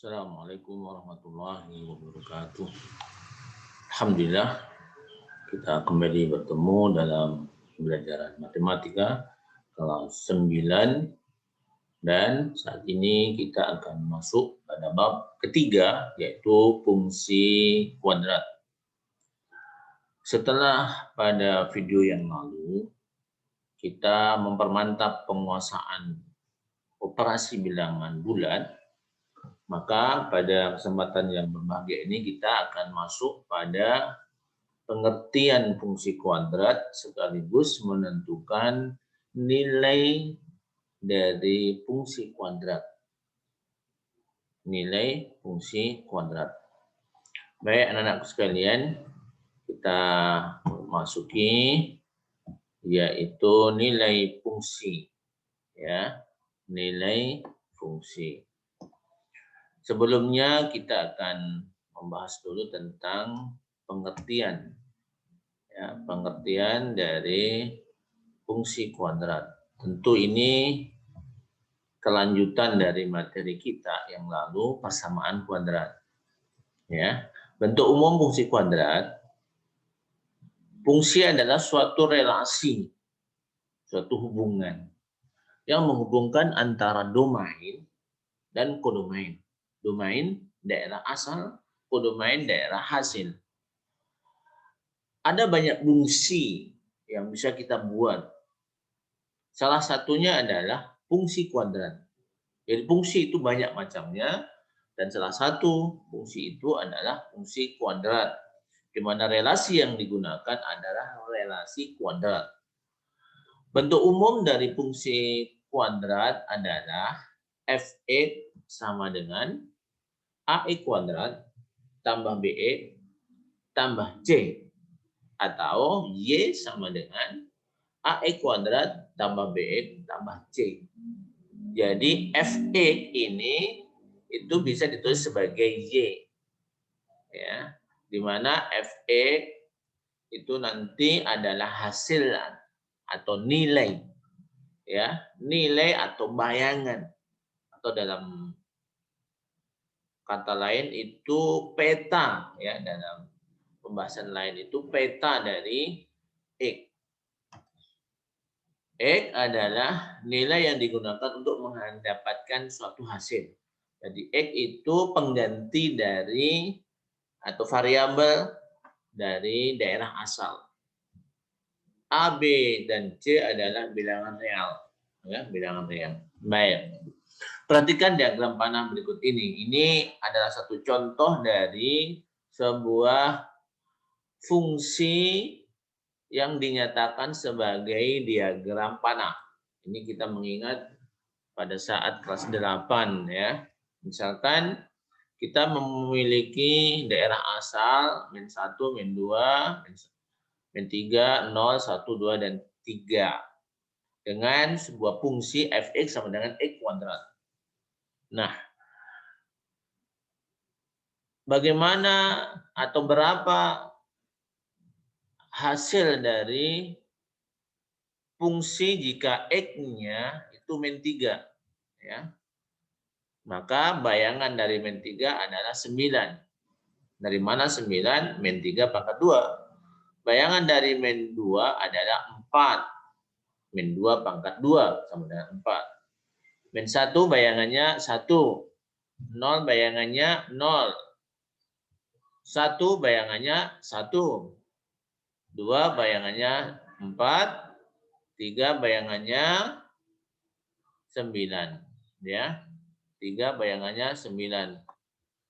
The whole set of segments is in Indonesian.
Assalamualaikum warahmatullahi wabarakatuh. Alhamdulillah, kita kembali bertemu dalam pembelajaran matematika kelas 9 dan saat ini kita akan masuk pada bab ketiga, yaitu fungsi kuadrat. Setelah pada video yang lalu kita mempermantap penguasaan operasi bilangan bulat, maka pada kesempatan yang berbahagia ini kita akan masuk pada pengertian fungsi kuadrat sekaligus menentukan nilai dari fungsi kuadrat. Nilai fungsi kuadrat. Baik anak-anakku sekalian, kita masuki yaitu nilai fungsi, ya, nilai fungsi. Sebelumnya kita akan membahas dulu tentang pengertian, ya, pengertian dari fungsi kuadrat. Tentu ini kelanjutan dari materi kita yang lalu, persamaan kuadrat. Ya, bentuk umum fungsi kuadrat. Fungsi adalah suatu relasi, suatu hubungan yang menghubungkan antara domain dan kodomain. Domain daerah asal, kodomain daerah hasil. Ada banyak fungsi yang bisa kita buat. Salah satunya adalah fungsi kuadrat. Jadi fungsi itu banyak macamnya dan salah satu fungsi itu adalah fungsi kuadrat. Di mana relasi yang digunakan adalah relasi kuadrat. Bentuk umum dari fungsi kuadrat adalah f(x) sama dengan ax kuadrat tambah bx tambah c, atau y sama dengan ax kuadrat tambah bx tambah c. Jadi f(x) ini itu bisa ditulis sebagai y, ya, di mana f(x) itu nanti adalah hasil atau nilai, ya, nilai atau bayangan, atau dalam kata lain itu peta, ya, dalam pembahasan lain itu peta dari X. X adalah nilai yang digunakan untuk mendapatkan suatu hasil. Jadi X itu pengganti dari atau variabel dari daerah asal. A, B, dan C adalah bilangan real, ya, bilangan real. Baik. Perhatikan diagram panah berikut ini. Ini adalah satu contoh dari sebuah fungsi yang dinyatakan sebagai diagram panah. Ini kita mengingat pada saat kelas 8, ya. Misalkan kita memiliki daerah asal min 1, min 2, min 3, 0, 1, 2, dan 3. Dengan sebuah fungsi f(x) sama dengan x kuadrat. Nah, bagaimana atau berapa hasil dari fungsi jika x-nya itu min 3, ya. Maka bayangan dari min 3 adalah 9. Dari mana 9? Min 3 pangkat 2. Bayangan dari min 2 adalah 4. Min 2 pangkat 2 sama dengan 4. Min 1 bayangannya 1. 0 bayangannya 0. 1 bayangannya 1. 2 bayangannya 4. 3 bayangannya 9. Ya. 3 bayangannya 9.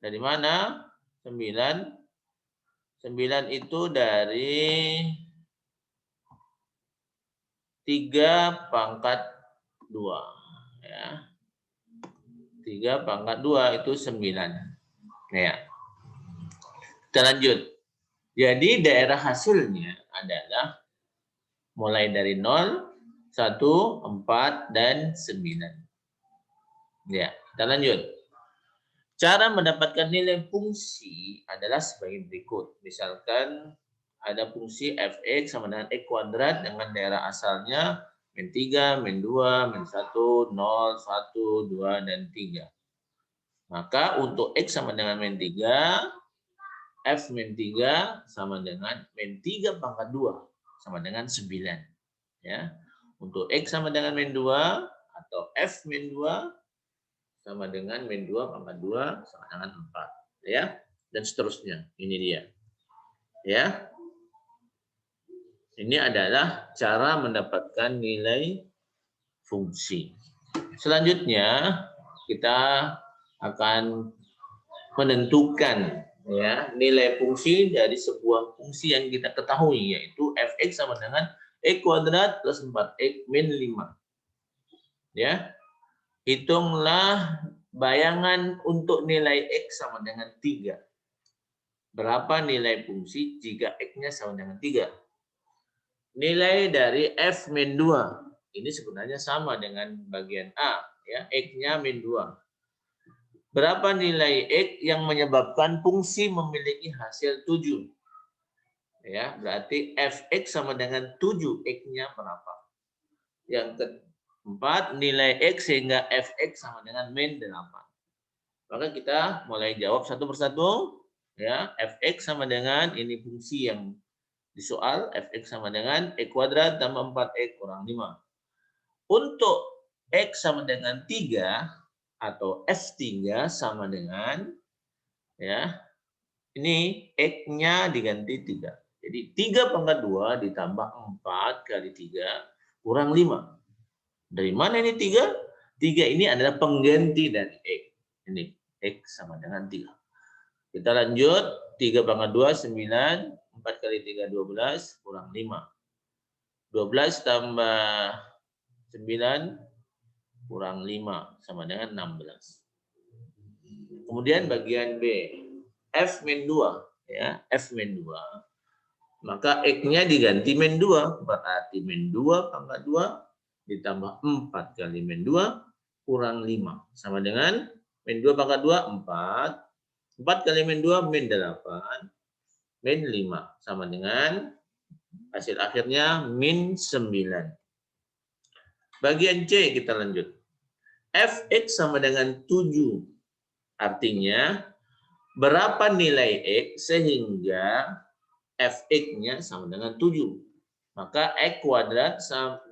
Dari mana? 9. 9 itu dari 3 pangkat 2. Ya. 3 pangkat 2 itu 9. Ya. Kita lanjut. Jadi daerah hasilnya adalah mulai dari 0, 1, 4, dan 9. Ya, kita lanjut. Cara mendapatkan nilai fungsi adalah sebagai berikut. Misalkan ada fungsi f(x) sama dengan x kuadrat dengan daerah asalnya min 3, min 2, min 1, 0, 1, 2, dan 3. Maka untuk X sama dengan min 3, F min 3 sama dengan min 3 pangkat 2 sama dengan 9. Ya. Untuk X sama dengan min 2 atau F min 2 sama dengan min 2 pangkat 2 sama dengan 4. Ya. Dan seterusnya. Ini dia. Ya. Ini adalah cara mendapatkan nilai fungsi. Selanjutnya kita akan menentukan ya nilai fungsi dari sebuah fungsi yang kita ketahui, yaitu f(x) sama dengan x kuadrat plus 4x min 5. Ya. Hitunglah bayangan untuk nilai x sama dengan 3. Berapa nilai fungsi jika x-nya sama dengan 3? Nilai dari f min 2 ini sebenarnya sama dengan bagian A, ya, x-nya min 2. Berapa nilai x yang menyebabkan fungsi memiliki hasil 7? Ya, berarti f(x) sama dengan 7, x-nya berapa? Yang keempat, nilai x sehingga f(x) sama dengan min 8. Maka kita mulai jawab satu persatu. Ya, f(x) sama dengan ini fungsi yang di soal, f(x) sama dengan x kuadrat tambah 4x kurang 5. Untuk x sama dengan 3 atau f3 sama dengan ya ini x-nya diganti 3. Jadi 3 pangkat 2 ditambah 4 kali 3 kurang 5. Dari mana ini 3? 3 ini adalah pengganti dari x. Ini x sama dengan 3. Kita lanjut, 3 pangkat 2, 9. 4 kali 3, 12. Kurang 5. 12 tambah 9 kurang 5. Sama dengan 16. Kemudian bagian B. F min 2. Ya, F min 2. Maka x-nya diganti min 2. Berarti min 2 pangkat 2 ditambah 4 kali min 2 kurang 5. Sama dengan min 2 pangkat 2, 4. 4 kali min 2, min 8. Min 5. Sama dengan hasil akhirnya min 9. Bagian C kita lanjut. Fx sama dengan 7. Artinya berapa nilai x sehingga fx-nya sama dengan 7. Maka x kuadrat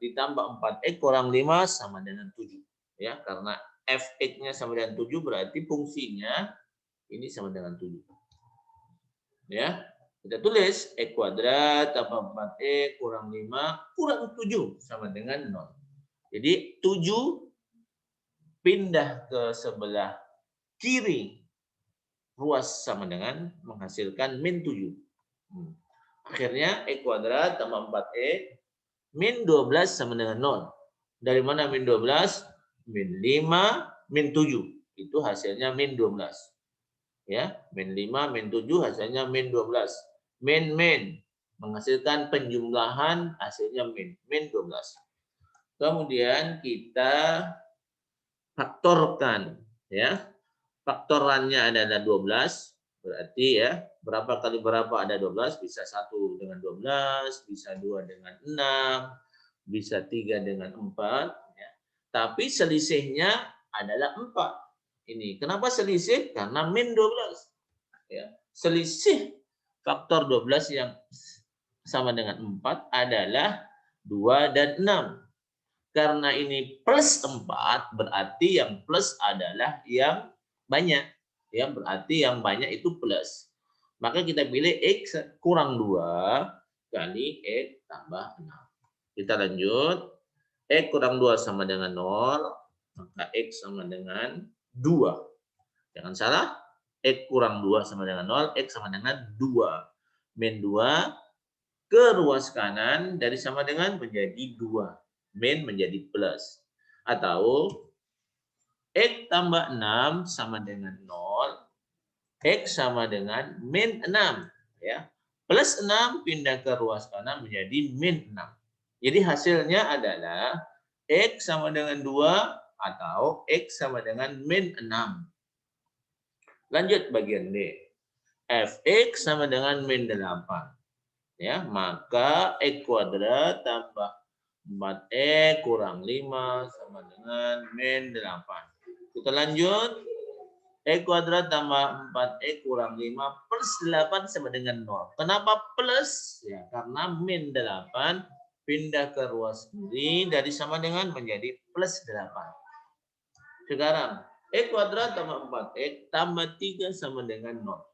ditambah 4x kurang 5 sama dengan 7. Ya, karena fx-nya sama dengan 7 berarti fungsinya ini sama dengan 7. Ya, kita tulis x kuadrat tambah 4x kurang 5 kurang 7 sama dengan 0. Jadi 7 pindah ke sebelah kiri ruas sama dengan menghasilkan min 7. Akhirnya x kuadrat tambah 4x min 12 sama dengan 0. Dari mana min 12? Min 5 min 7. Itu hasilnya min 12. Ya, min 5 min 7 hasilnya min 12. Min menghasilkan penjumlahan hasilnya min 12. Kemudian kita faktorkan ya. Faktorannya adalah 12. Berarti ya, berapa kali berapa ada 12? Bisa 1 dengan 12, bisa 2 dengan 6, bisa 3 dengan 4 ya. Tapi selisihnya adalah 4. Ini kenapa selisih? Karena min 12. Ya. Selisih faktor 12 yang sama dengan 4 adalah 2 dan 6. Karena ini plus 4, berarti yang plus adalah yang banyak. Ya, berarti yang banyak itu plus. Maka kita pilih X kurang 2 kali X tambah 6. Kita lanjut. X kurang 2 sama dengan 0. Maka X sama dengan 2. Jangan salah. X kurang 2 sama dengan 0. X sama dengan 2. Min 2 ke ruas kanan dari sama dengan menjadi 2. Min menjadi plus. Atau X tambah 6 sama dengan 0. X sama dengan min 6. Ya. Plus 6 pindah ke ruas kanan menjadi min 6. Jadi hasilnya adalah X sama dengan 2 atau X sama dengan min 6. Lanjut bagian D. Fx sama dengan min 8. Ya, maka X kuadrat tambah 4x kurang 5 sama dengan min 8. Kita lanjut. X kuadrat tambah 4X kurang 5 plus 8 sama dengan 0. Kenapa plus? Ya, karena min 8 pindah ke ruas kiri dari sama dengan menjadi plus 8. Sekarang, X kuadrat tambah 4X tambah 3 sama dengan 0.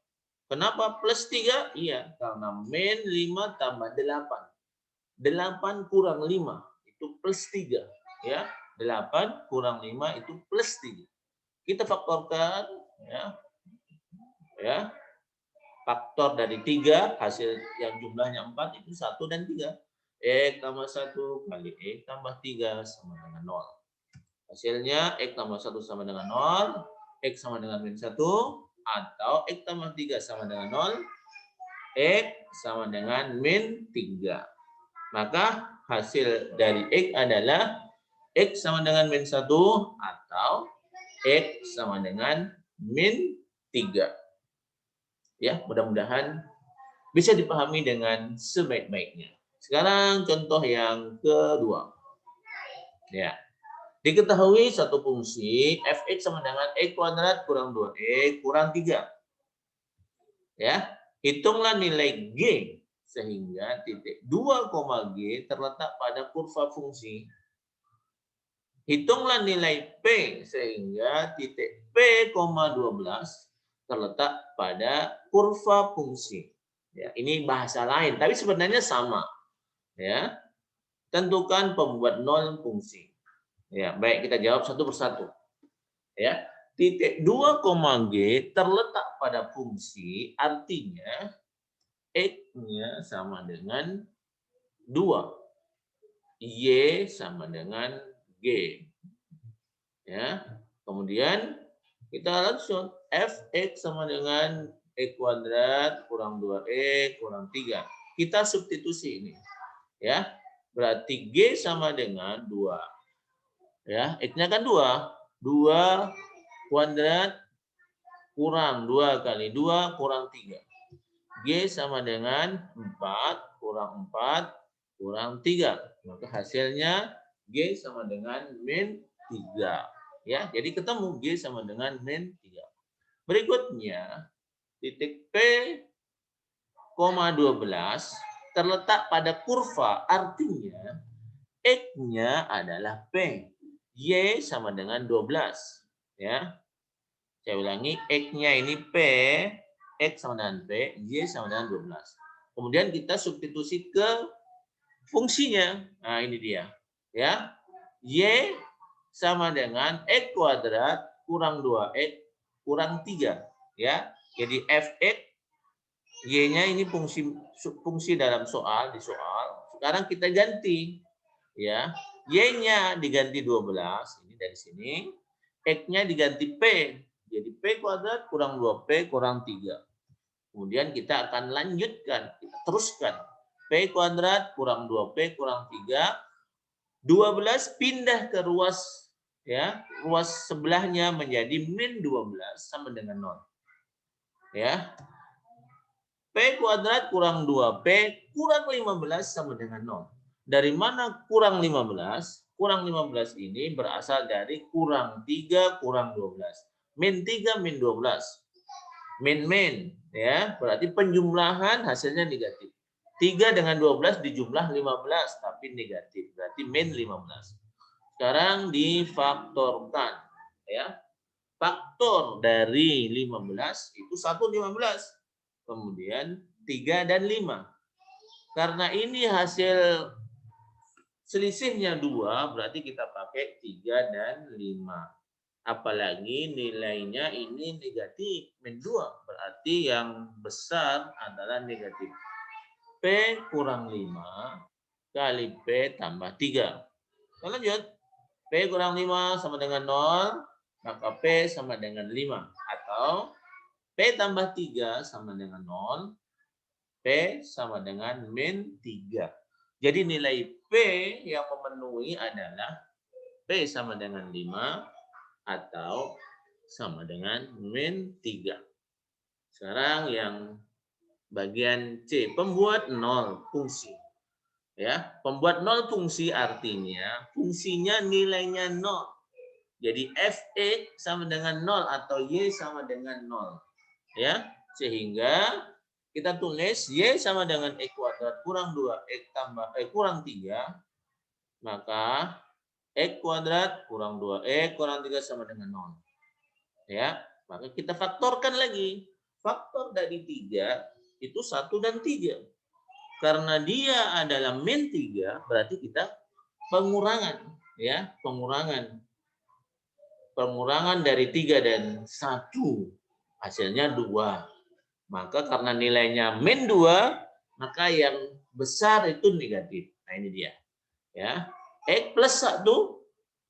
Kenapa plus 3? Iya, karena min 5 tambah 8. 8 kurang 5 itu plus 3. Ya, 8 kurang 5 itu plus 3. Kita faktorkan, ya faktor dari 3 hasil yang jumlahnya 4 itu 1 dan 3. X tambah 1 kali X tambah 3 sama dengan 0. Hasilnya X tambah 1 sama dengan 0, X sama dengan min 1, atau X tambah 3 sama dengan 0, X sama dengan min 3. Maka hasil dari X adalah X sama dengan min 1 atau X sama dengan min 3. Ya, mudah-mudahan bisa dipahami dengan sebaik-baiknya. Sekarang contoh yang kedua. Ya. Diketahui satu fungsi fx sama dengan x kuadrat kurang 2x kurang 3. Ya. Hitunglah nilai g sehingga titik 2, g terletak pada kurva fungsi. Hitunglah nilai p sehingga titik p, 12 terletak pada kurva fungsi. Ya, ini bahasa lain, tapi sebenarnya sama. Ya, tentukan pembuat nol fungsi. Ya, baik, kita jawab satu persatu. Ya, titik 2, g terletak pada fungsi, artinya x-nya sama dengan 2. Y sama dengan g. Ya. Kemudian kita langsung fx sama dengan x kuadrat kurang 2x kurang 3. Kita substitusi ini. Ya. Berarti g sama dengan 2. Ya, x-nya kan 2. 2 kuadrat kurang 2 kali 2 kurang 3. G sama dengan 4 kurang 4 kurang 3. Maka hasilnya G sama dengan min 3. Ya, jadi ketemu G sama dengan min 3. Berikutnya, titik P, 12 terletak pada kurva, artinya X-nya adalah P. Y sama dengan 12. Ya. Saya ulangi, X-nya ini P, X sama dengan P, Y sama dengan 12. Kemudian kita substitusi ke fungsinya. Nah, ini dia. Ya. Y sama dengan X kuadrat kurang 2X kurang 3. Ya. Jadi Fx, Y-nya ini fungsi dalam soal, di soal. Sekarang kita ganti. Ya. Y-nya diganti 12, ini dari sini. X-nya diganti P. Jadi P kuadrat kurang 2P kurang 3. Kemudian kita akan lanjutkan, kita teruskan. P kuadrat kurang 2P kurang 3. 12 pindah ke ruas, ya, ruas sebelahnya menjadi min 12 sama dengan 0. Ya. P kuadrat kurang 2P kurang 15 sama dengan 0. Dari mana kurang 15? Kurang 15 ini berasal dari kurang 3 kurang 12. Min 3 min 12. Min, ya, berarti penjumlahan hasilnya negatif. 3 dengan 12 dijumlah 15 tapi negatif. Berarti min 15. Sekarang difaktorkan, ya. Faktor dari 15 itu 1/15. Kemudian 3 dan 5. Karena ini hasil selisihnya 2, berarti kita pakai 3 dan 5. Apalagi nilainya ini negatif, min 2. Berarti yang besar adalah negatif. P kurang 5 kali P tambah 3. Kita lanjut. P kurang 5 sama dengan 0, maka P sama dengan 5. Atau P tambah 3 sama dengan 0, P sama dengan min 3. Jadi nilai P yang memenuhi adalah P sama dengan 5 atau sama dengan min 3. Sekarang yang bagian C, pembuat nol fungsi. Ya, pembuat nol fungsi artinya fungsinya nilainya 0. Jadi Fx sama dengan 0 atau Y sama dengan 0. Ya, sehingga kita tulis Y sama dengan X kuadrat kurang 2, X tambah kurang 3, maka X kuadrat kurang 2, kurang 3 sama dengan 0. Ya, maka kita faktorkan lagi. Faktor dari 3 itu 1 dan 3. Karena dia adalah min 3, berarti kita pengurangan. Ya, pengurangan dari 3 dan 1 hasilnya 2. Maka karena nilainya min 2, maka yang besar itu negatif. Nah, ini dia. Ya. X plus 1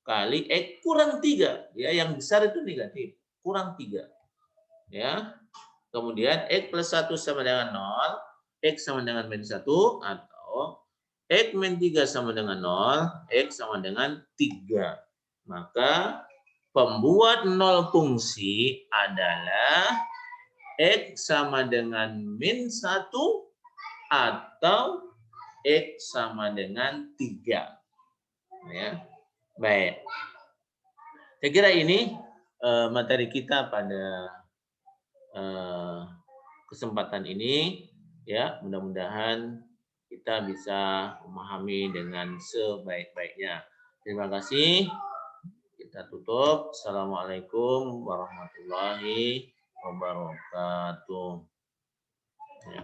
kali X kurang 3. Ya, yang besar itu negatif. Kurang 3. Ya. Kemudian X plus 1 sama dengan 0. X sama dengan min 1 atau X min 3 sama dengan 0. X sama dengan 3. Maka pembuat 0 fungsi adalah X sama dengan min 1 atau X sama dengan 3. Ya. Baik. Saya kira ini materi kita pada kesempatan ini. Ya, mudah-mudahan kita bisa memahami dengan sebaik-baiknya. Terima kasih. Kita tutup. Assalamualaikum warahmatullahi wabarakatuh. Ya.